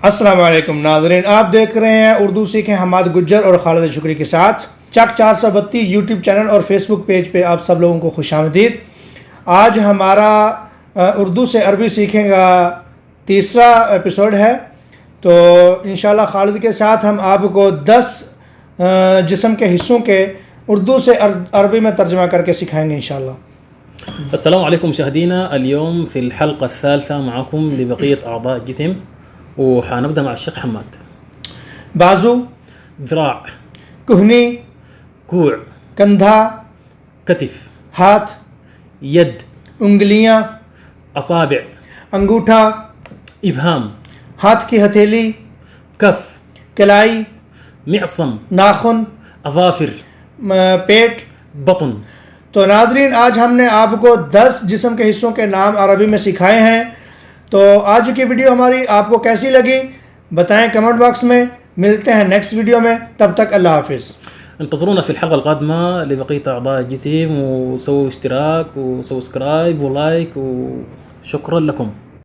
السلام علیکم ناظرین، آپ دیکھ رہے ہیں اردو سیکھیں حماد گجر اور خالد شکری کے ساتھ چک 432 یوٹیوب چینل اور فیس بک پیج پہ آپ سب لوگوں کو خوش آمدید۔ آج ہمارا اردو سے عربی سیکھیں گا تیسرا ایپیسوڈ ہے، تو انشاءاللہ خالد کے ساتھ ہم آپ کو 10 جسم کے حصوں کے اردو سے عربی میں ترجمہ کر کے سکھائیں گے انشاءاللہ۔ السلام عليكم مشاهدينا، اليوم في الحلقة الثالثة معكم لبقية أعضاء الجسم، وحنبدأ مع الشيخ حماد. بازو، ذراع، کہنی، كوع، کندھا، كتف، ہاتھ، يد، انگلیاں، أصابع، انگوٹھا، إبهام، ہاتھ کی ہتھیلی، كف، کلائی، معصم، ناخن، أظافر، پیٹ۔ بطن. تو ناظرین، آج ہم نے آپ کو 10 جسم کے حصوں کے نام عربی میں سکھائے ہیں۔ تو آج کی ویڈیو ہماری آپ کو کیسی لگی بتائیں کمنٹ باکس میں۔ ملتے ہیں نیکسٹ ویڈیو میں، تب تک اللہ حافظ۔ انتظرونا في الحلقة القادمة لبقية أعضاء الجسم، وسووا اشتراك وسبسكرايب ولايك، وشكرا لكم.